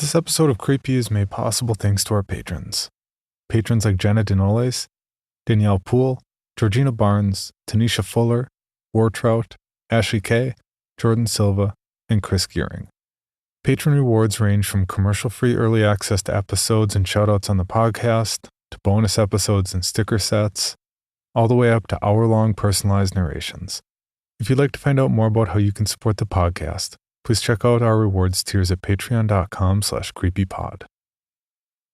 This episode of Creepy is made possible thanks to our patrons. Patrons like Jenna Denoles, Danielle Poole, Georgina Barnes, Tanisha Fuller, Wartrout, Ashley Kay, Jordan Silva, and Chris Gearing. Patron rewards range from commercial-free early access to episodes and shoutouts on the podcast, to bonus episodes and sticker sets, all the way up to hour-long personalized narrations. If you'd like to find out more about how you can support the podcast, please check out our rewards tiers at patreon.com/creepypod.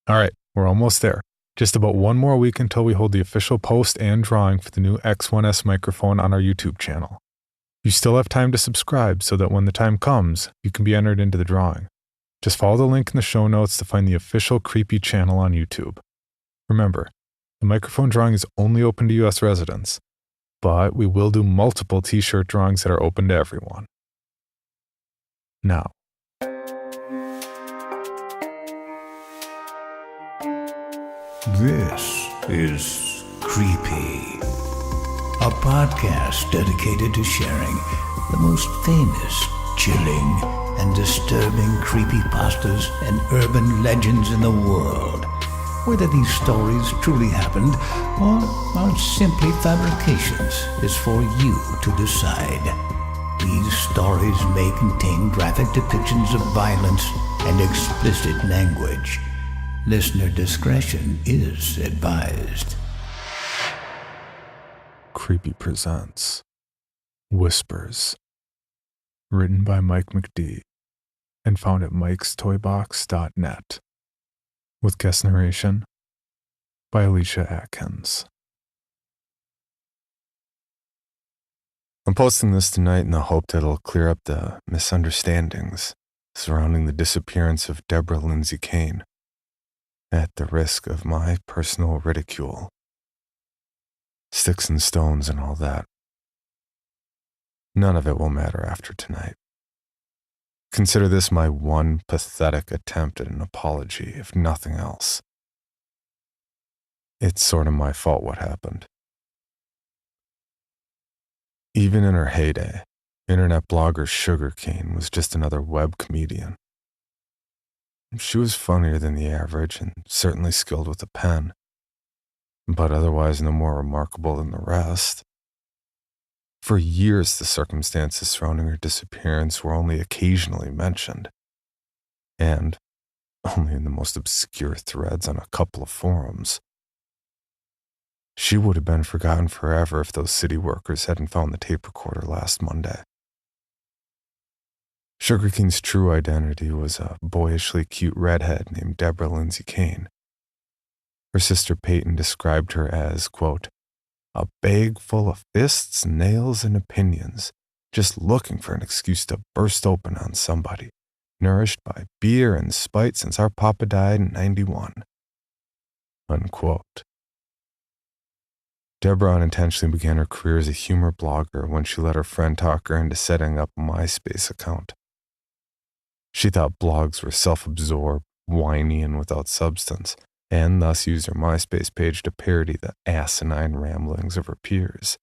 All right, we're almost there. Just about one more week until we hold the official post and drawing for the new X1S microphone on our YouTube channel. You still have time to subscribe so that when the time comes, you can be entered into the drawing. Just follow the link in the show notes to find the official Creepy channel on YouTube. Remember, the microphone drawing is only open to US residents, but we will do multiple t-shirt drawings that are open to everyone. Now, this is Creepy, a podcast dedicated to sharing the most famous, chilling, and disturbing creepypastas and urban legends in the world. Whether these stories truly happened or are simply fabrications is for you to decide. These stories may contain graphic depictions of violence and explicit language. Listener discretion is advised. Creepy presents Whispers, written by Mike MacDee and found at mikestoybox.net, with guest narration by Alicia Atkins. I'm posting this tonight in the hope that it'll clear up the misunderstandings surrounding the disappearance of Deborah Lindsay Kane, at the risk of my personal ridicule. Sticks and stones and all that. None of it will matter after tonight. Consider this my one pathetic attempt at an apology, if nothing else. It's sort of my fault what happened. Even in her heyday, internet blogger Sugar Cane was just another web comedian. She was funnier than the average and certainly skilled with a pen, but otherwise no more remarkable than the rest. For years, the circumstances surrounding her disappearance were only occasionally mentioned, and only in the most obscure threads on a couple of forums. She would have been forgotten forever if those city workers hadn't found the tape recorder last Monday. Sugar Cane's true identity was a boyishly cute redhead named Deborah Lindsay Kane. Her sister Peyton described her as, quote, a bag full of fists, nails, and opinions, just looking for an excuse to burst open on somebody, nourished by beer and spite since our papa died in 91. Unquote. Deborah unintentionally began her career as a humor blogger when she let her friend talk her into setting up a MySpace account. She thought blogs were self-absorbed, whiny, and without substance, and thus used her MySpace page to parody the asinine ramblings of her peers.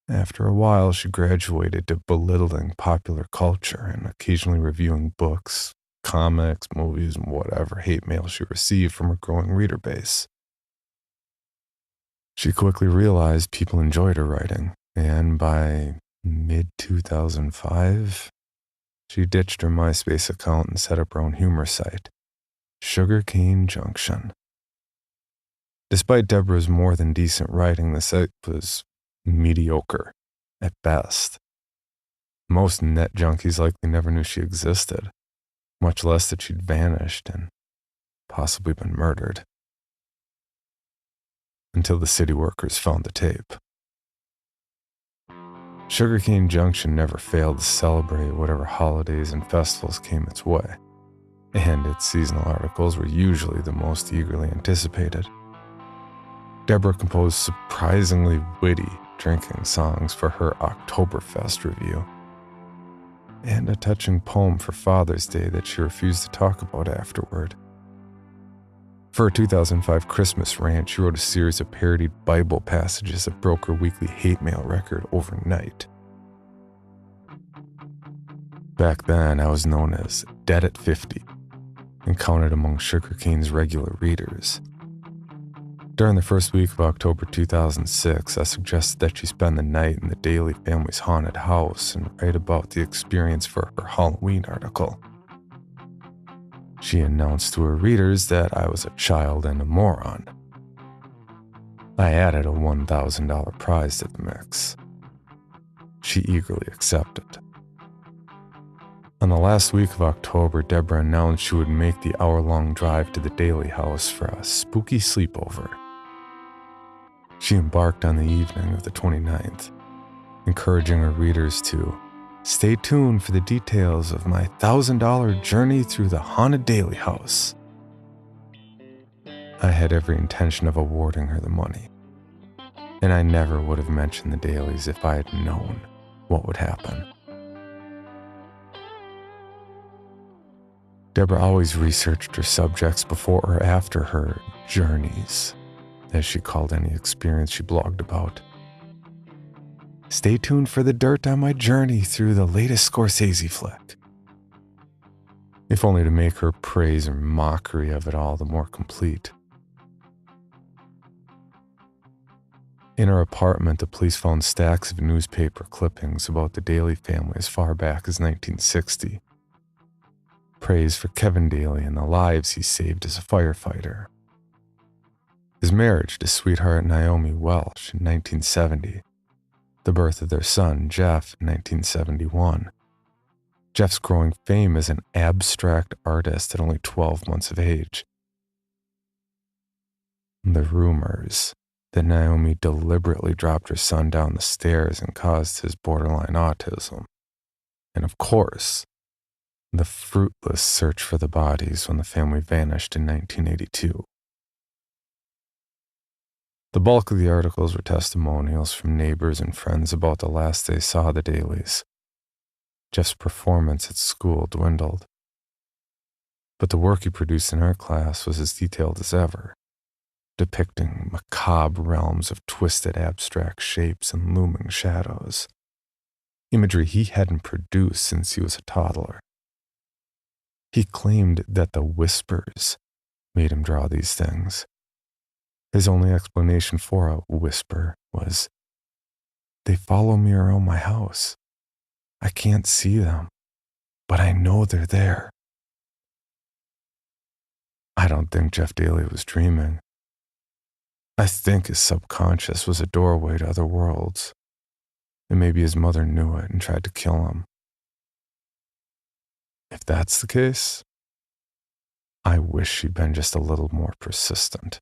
After a while, she graduated to belittling popular culture and occasionally reviewing books, comics, movies, and whatever hate mail she received from her growing reader base. She quickly realized people enjoyed her writing, and by mid-2005, she ditched her MySpace account and set up her own humor site, Sugarcane Junction. Despite Deborah's more than decent writing, the site was mediocre at best. Most net junkies likely never knew she existed, much less that she'd vanished and possibly been murdered. Until the city workers found the tape. Sugarcane Junction never failed to celebrate whatever holidays and festivals came its way, and its seasonal articles were usually the most eagerly anticipated. Deborah composed surprisingly witty drinking songs for her Oktoberfest review, and a touching poem for Father's Day that she refused to talk about afterward. For her 2005 Christmas rant, she wrote a series of parodied Bible passages that broke her weekly hate mail record overnight. Back then, I was known as Dead at 50 and counted among Sugarcane's regular readers. During the first week of October 2006, I suggested that she spend the night in the Daily family's haunted house and write about the experience for her Halloween article. She announced to her readers that I was a child and a moron. I added a $1,000 prize to the mix. She eagerly accepted. On the last week of October, Deborah announced she would make the hour-long drive to the Daily house for a spooky sleepover. She embarked on the evening of the 29th, encouraging her readers to stay tuned for the details of my $1,000 journey through the haunted Daily house. I had every intention of awarding her the money, and I never would have mentioned the Dailies if I had known what would happen. Deborah always researched her subjects before or after her journeys, as she called any experience she blogged about. Stay tuned for the dirt on my journey through the latest Scorsese flick. If only to make her praise or mockery of it all the more complete. In her apartment, the police found stacks of newspaper clippings about the Daly family as far back as 1960. Praise for Kevin Daly and the lives he saved as a firefighter. His marriage to sweetheart Naomi Welch in 1970. The birth of their son, Jeff, in 1971. Jeff's growing fame as an abstract artist at only 12 months of age. The rumors that Naomi deliberately dropped her son down the stairs and caused his borderline autism. And of course, the fruitless search for the bodies when the family vanished in 1982. The bulk of the articles were testimonials from neighbors and friends about the last they saw the Dalys. Jeff's performance at school dwindled, but the work he produced in art class was as detailed as ever, depicting macabre realms of twisted abstract shapes and looming shadows, imagery he hadn't produced since he was a toddler. He claimed that the whispers made him draw these things. His only explanation for a whisper was, "They follow me around my house. I can't see them, but I know they're there." I don't think Jeff Daly was dreaming. I think his subconscious was a doorway to other worlds, and maybe his mother knew it and tried to kill him. If that's the case, I wish she'd been just a little more persistent.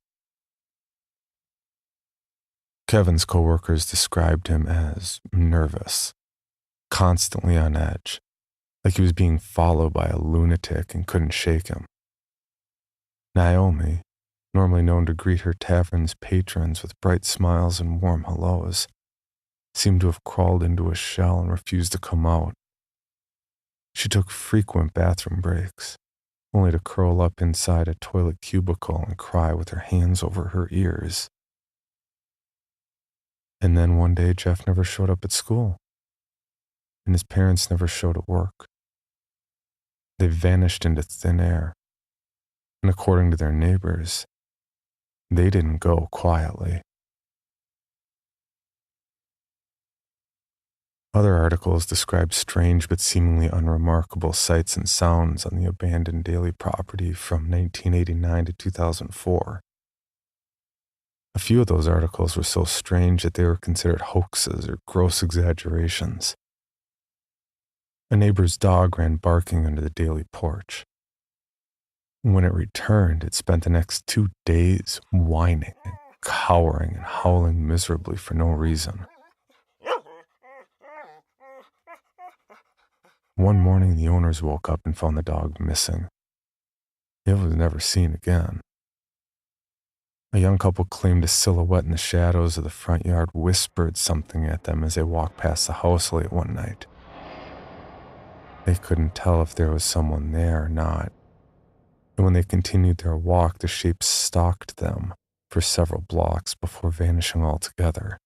Kevin's coworkers described him as nervous, constantly on edge, like he was being followed by a lunatic and couldn't shake him. Naomi, normally known to greet her tavern's patrons with bright smiles and warm hellos, seemed to have crawled into a shell and refused to come out. She took frequent bathroom breaks, only to curl up inside a toilet cubicle and cry with her hands over her ears. And then one day Jeff never showed up at school, and his parents never showed at work. They vanished into thin air, and according to their neighbors, they didn't go quietly. Other articles describe strange but seemingly unremarkable sights and sounds on the abandoned Daly property from 1989 to 2004. A few of those articles were so strange that they were considered hoaxes or gross exaggerations. A neighbor's dog ran barking under the Daly porch. When it returned, it spent the next 2 days whining and cowering and howling miserably for no reason. One morning, the owners woke up and found the dog missing. It was never seen again. A young couple claimed a silhouette in the shadows of the front yard whispered something at them as they walked past the house late one night. They couldn't tell if there was someone there or not, and when they continued their walk, the shape stalked them for several blocks before vanishing altogether.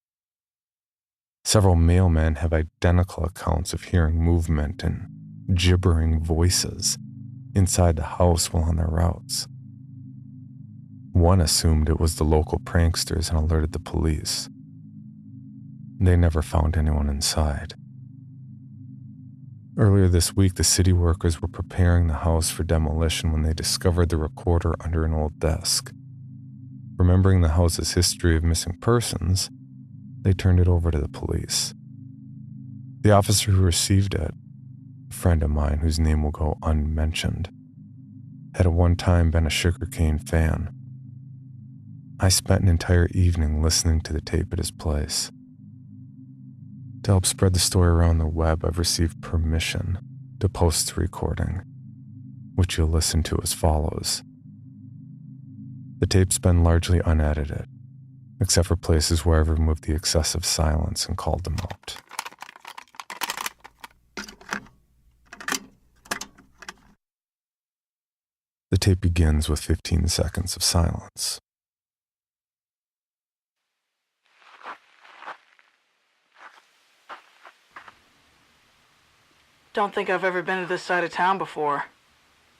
Several mailmen have identical accounts of hearing movement and gibbering voices inside the house while on their routes. One assumed it was the local pranksters and alerted the police. They never found anyone inside. Earlier this week, the city workers were preparing the house for demolition when they discovered the recorder under an old desk. Remembering the house's history of missing persons, they turned it over to the police. The officer who received it, a friend of mine whose name will go unmentioned, had at one time been a sugarcane fan. I spent an entire evening listening to the tape at his place. To help spread the story around the web, I've received permission to post the recording, which you'll listen to as follows. The tape's been largely unedited, except for places where I've removed the excessive silence and called them out. The tape begins with 15 seconds of silence. Don't think I've ever been to this side of town before.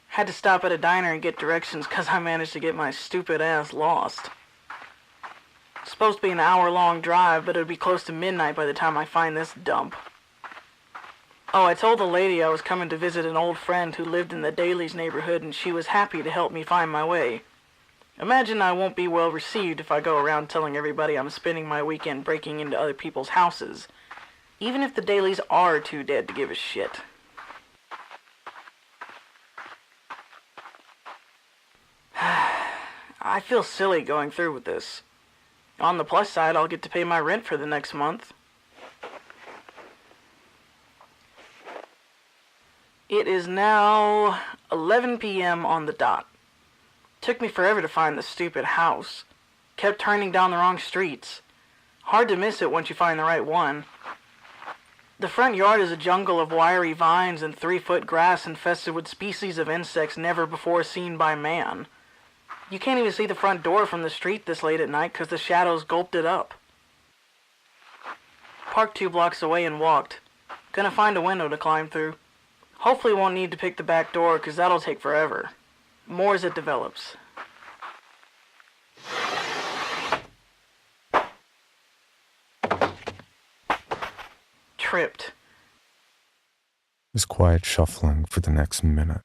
Had to stop at a diner and get directions because I managed to get my stupid ass lost. It's supposed to be an hour-long drive, but it'll be close to midnight by the time I find this dump. Oh, I told the lady I was coming to visit an old friend who lived in the Dailies neighborhood, and she was happy to help me find my way. Imagine I won't be well received if I go around telling everybody I'm spending my weekend breaking into other people's houses, even if the Dailies are too dead to give a shit. I feel silly going through with this. On the plus side, I'll get to pay my rent for the next month. It is now 11 p.m. on the dot. Took me forever to find the stupid house. Kept turning down the wrong streets. Hard to miss it once you find the right one. The front yard is a jungle of wiry vines and 3-foot grass infested with species of insects never before seen by man. You can't even see the front door from the street this late at night because the shadows gulped it up. Parked 2 blocks away and walked. Gonna find a window to climb through. Hopefully won't need to pick the back door because that'll take forever. More as it develops. Tripped. There's quiet shuffling for the next minute.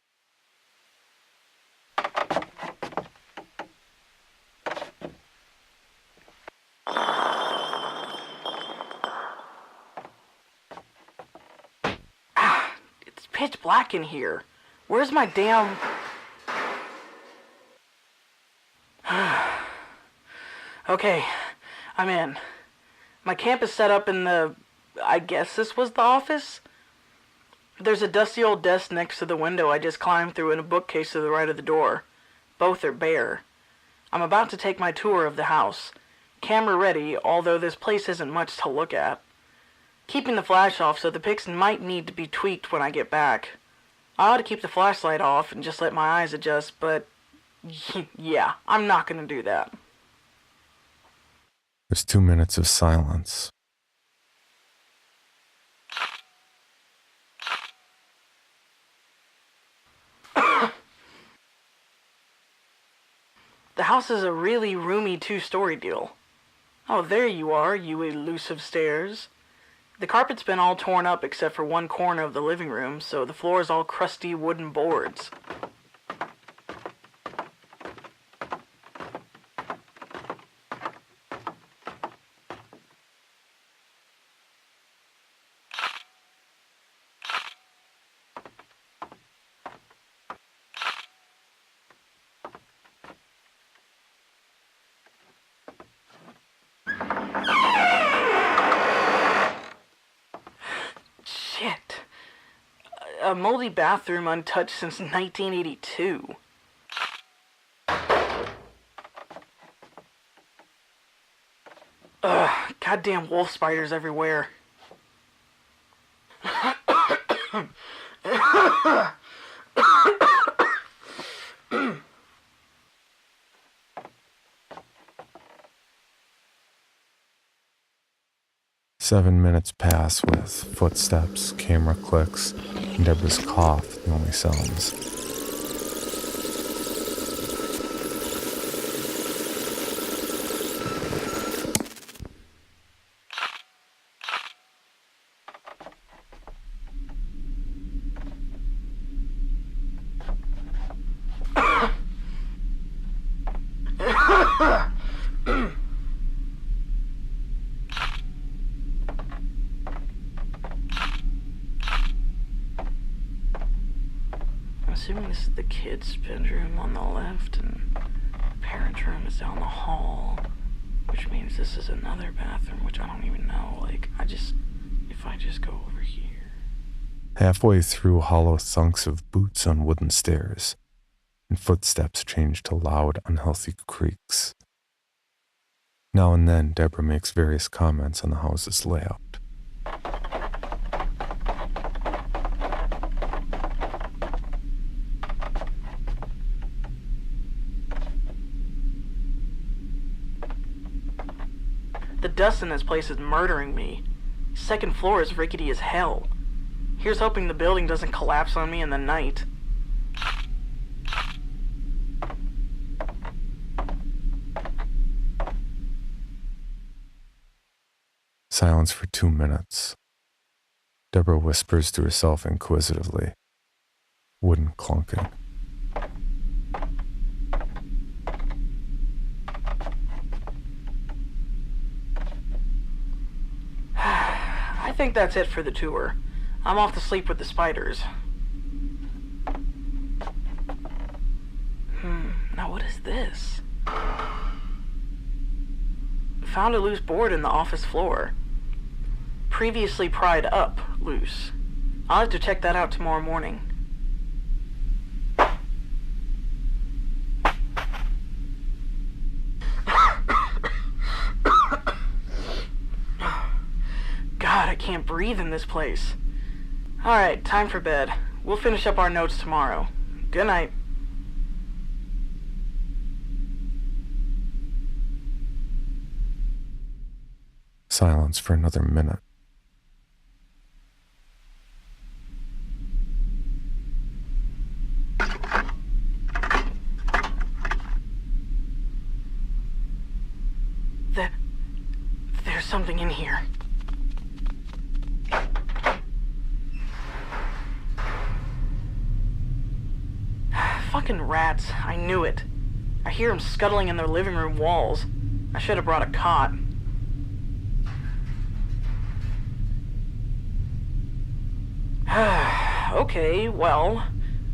It's pitch black in here. Where's my damn... Okay, I'm in. My camp is set up in the... I guess this was the office? There's a dusty old desk next to the window I just climbed through and a bookcase to the right of the door. Both are bare. I'm about to take my tour of the house. Camera ready, although this place isn't much to look at. Keeping the flash off so the pics might need to be tweaked when I get back. I ought to keep the flashlight off and just let my eyes adjust, but... yeah, I'm not gonna do that. There's 2 minutes of silence. The house is a really roomy 2-story deal. Oh, there you are, you elusive stairs. The carpet's been all torn up except for one corner of the living room, so the floor is all crusty wooden boards. A moldy bathroom untouched since 1982. Ugh, goddamn wolf spiders everywhere. 7 minutes pass with footsteps, camera clicks, and Deborah's cough the only sounds. Assuming this is the kids' bedroom on the left and parents' room is down the hall, which means this is another bathroom, which I don't even know. If I just go over here. Halfway through, hollow thunks of boots on wooden stairs, and footsteps change to loud, unhealthy creaks. Now and then, Deborah makes various comments on the house's layout. The dust in this place is murdering me. Second floor is rickety as hell. Here's hoping the building doesn't collapse on me in the night. Silence for 2 minutes. Deborah whispers to herself inquisitively. Wooden clunking. I think that's it for the tour. I'm off to sleep with the spiders. Now what is this? Found a loose board in the office floor. Previously pried up loose. I'll have to check that out tomorrow morning. God, I can't breathe in this place. Alright, time for bed. We'll finish up our notes tomorrow. Good night. Silence for another minute. There's something in here. Fucking rats. I knew it. I hear them scuttling in their living room walls. I should have brought a cot. Okay, well,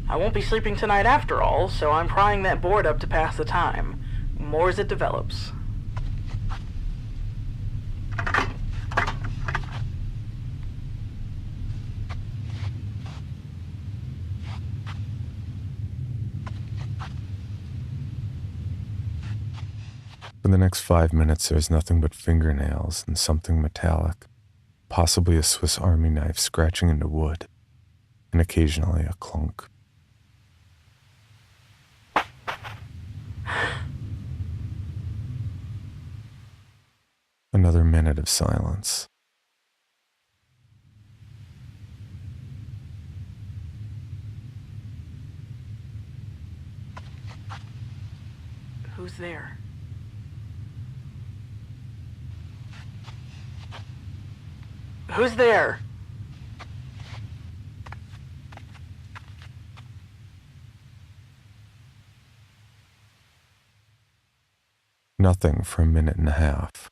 I won't be sleeping tonight after all, so I'm prying that board up to pass the time. More as it develops. For the next 5 minutes, there's nothing but fingernails and something metallic, possibly a Swiss Army knife scratching into wood, and occasionally a clunk. Another minute of silence. Who's there? Who's there? Nothing for a minute and a half.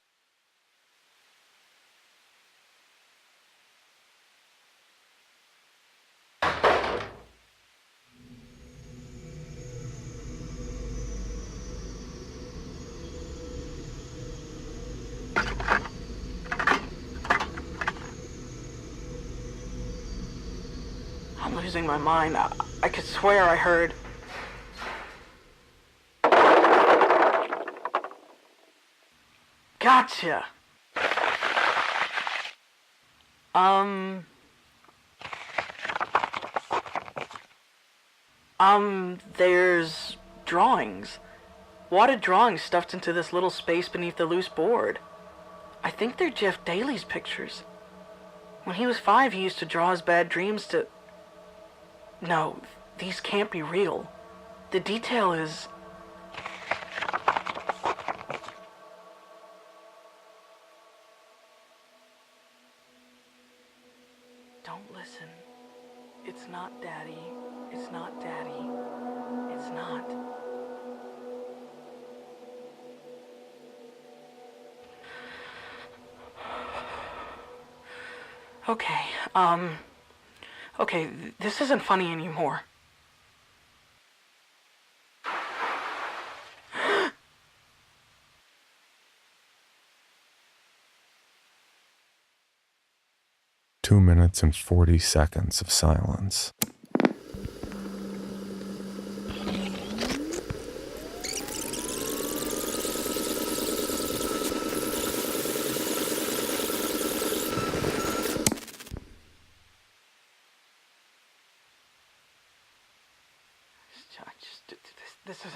I'm losing my mind. I could swear I heard... Gotcha! There's drawings. Wadded drawings stuffed into this little space beneath the loose board. I think they're Jeff Daly's pictures. When he was 5, he used to draw his bad dreams to... No, these can't be real. The detail is... Don't listen. It's not Daddy. It's not Daddy. It's not. Okay, this isn't funny anymore. Two minutes and 40 seconds of silence. This is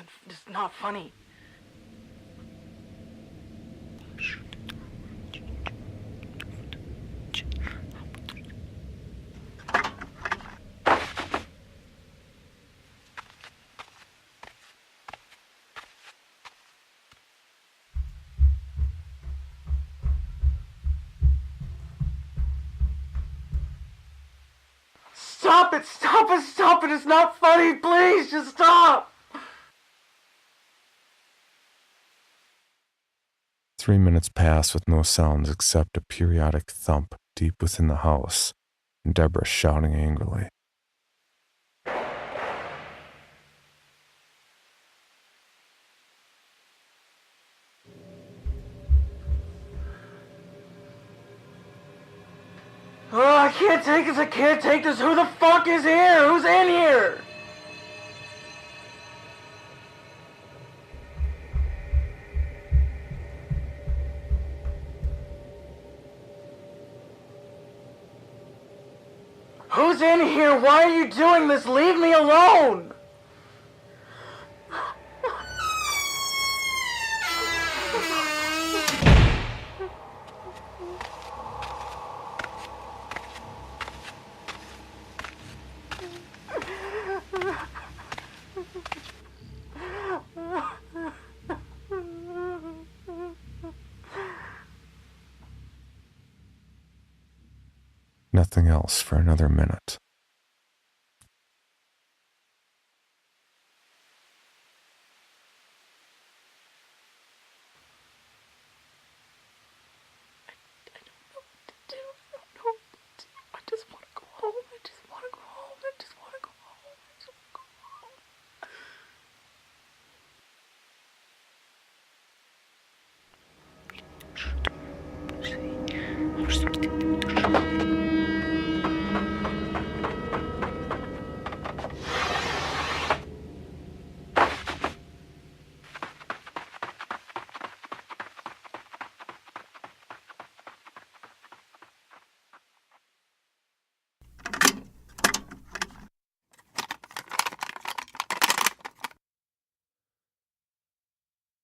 not funny. Stop it, it's not funny, please, just stop! 3 minutes pass with no sounds except a periodic thump deep within the house, and Deborah shouting angrily. Oh, I can't take this, Who the fuck is here? Who's in here? Who's in here? Why are you doing this? Leave me alone! Nothing else for another minute.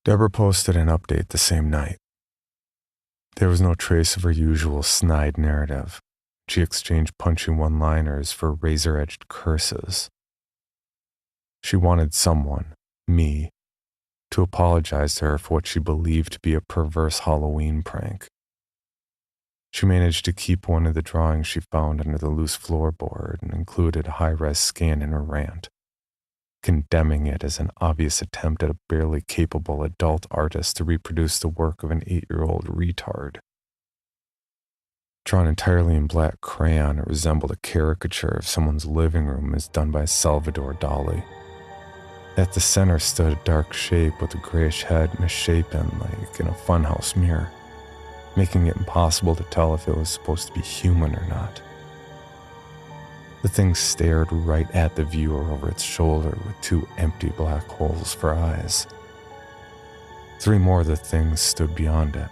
Deborah posted an update the same night. There was no trace of her usual snide narrative. She exchanged punchy one-liners for razor-edged curses. She wanted someone, me, to apologize to her for what she believed to be a perverse Halloween prank. She managed to keep one of the drawings she found under the loose floorboard and included a high-res scan in her rant, condemning it as an obvious attempt at a barely capable adult artist to reproduce the work of an 8-year-old retard. Drawn entirely in black crayon, it resembled a caricature of someone's living room as done by Salvador Dali. At the center stood a dark shape with a grayish head misshapen like in a funhouse mirror, making it impossible to tell if it was supposed to be human or not. The thing stared right at the viewer over its shoulder with 2 empty black holes for eyes. 3 more of the things stood beyond it,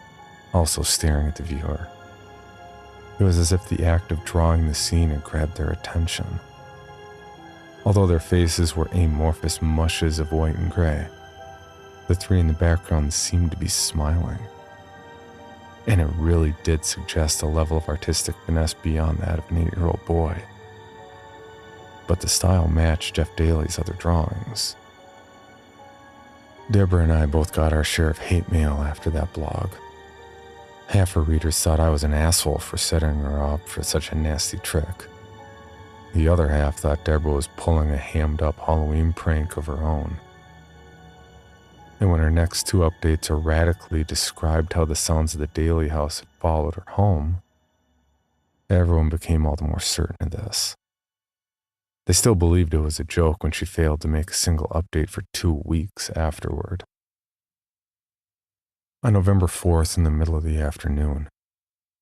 also staring at the viewer. It was as if the act of drawing the scene had grabbed their attention. Although their faces were amorphous mushes of white and gray, the 3 in the background seemed to be smiling. And it really did suggest a level of artistic finesse beyond that of an 8-year-old boy. but the style matched Jeff Daly's other drawings. Deborah and I both got our share of hate mail after that blog. Half her readers thought I was an asshole for setting her up for such a nasty trick. The other half thought Deborah was pulling a hammed-up Halloween prank of her own. And when her next 2 updates erratically described how the sounds of the Daly house had followed her home, everyone became all the more certain of this. They still believed it was a joke when she failed to make a single update for 2 weeks afterward. On November 4th, in the middle of the afternoon,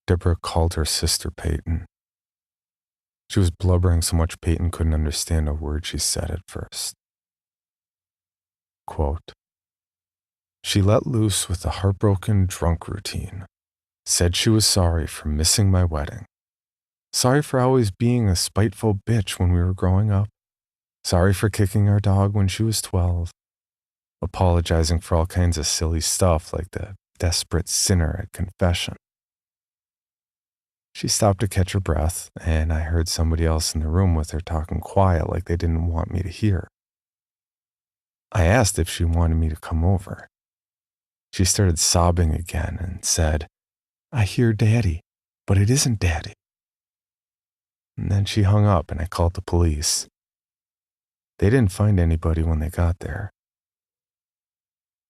Deborah called her sister Peyton. She was blubbering so much Peyton couldn't understand a word she said at first. Quote, "She let loose with a heartbroken drunk routine, said she was sorry for missing my wedding, sorry for always being a spiteful bitch when we were growing up, sorry for kicking our dog when she was 12, apologizing for all kinds of silly stuff like the desperate sinner at confession." She stopped to catch her breath, and I heard somebody else in the room with her talking quiet like they didn't want me to hear. I asked if she wanted me to come over. She started sobbing again and said, "I hear Daddy, but it isn't Daddy." And then she hung up and I called the police. They didn't find anybody when they got there.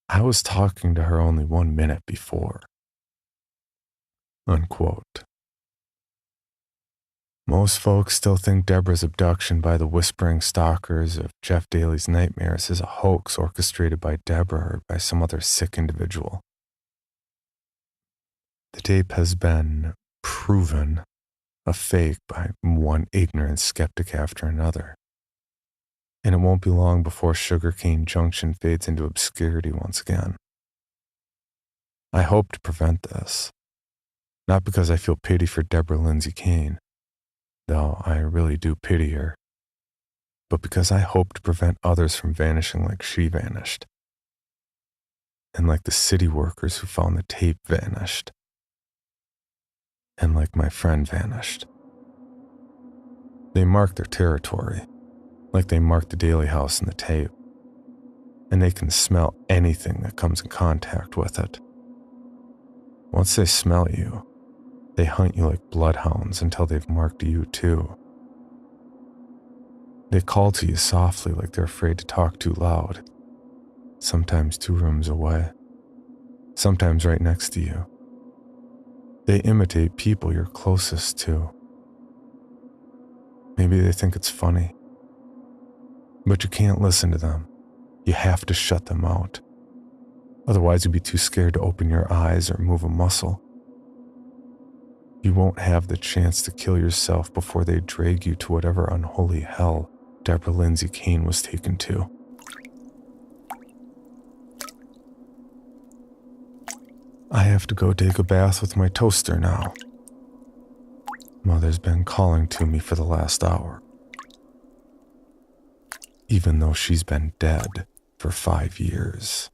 I was talking to her only 1 minute before. Unquote. Most folks still think Deborah's abduction by the whispering stalkers of Jeff Daly's nightmares is a hoax orchestrated by Deborah or by some other sick individual. The tape has been proven a fake by one ignorant skeptic after another. And it won't be long before Sugarcane Junction fades into obscurity once again. I hope to prevent this, not because I feel pity for Deborah Lindsay Kane, though I really do pity her, but because I hope to prevent others from vanishing like she vanished, and like the city workers who found the tape vanished, and like my friend vanished. They marked their territory, like they marked the Daly house in the tape, and they can smell anything that comes in contact with it. Once they smell you, they hunt you like bloodhounds until they've marked you too. They call to you softly like they're afraid to talk too loud, sometimes 2 rooms away, sometimes right next to you. They imitate people you're closest to. Maybe they think it's funny, but you can't listen to them. You have to shut them out. Otherwise, you'd be too scared to open your eyes or move a muscle. You won't have the chance to kill yourself before they drag you to whatever unholy hell Deborah Lindsay Kane was taken to. I have to go take a bath with my toaster now. Mother's been calling to me for the last hour, even though she's been dead for 5 years.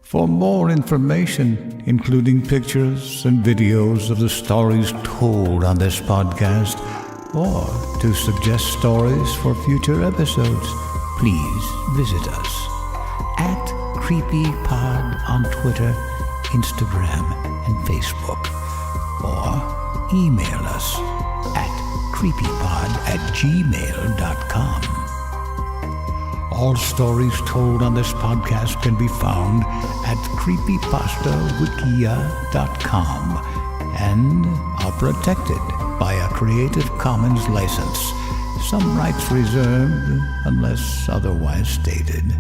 For more information, including pictures and videos of the stories told on this podcast, or to suggest stories for future episodes, please visit us at CreepyPod on Twitter, Instagram, and Facebook, or email us at creepypod@gmail.com. All stories told on this podcast can be found at creepypastawikia.com and are protected by a Creative Commons license. Some rights reserved unless otherwise stated.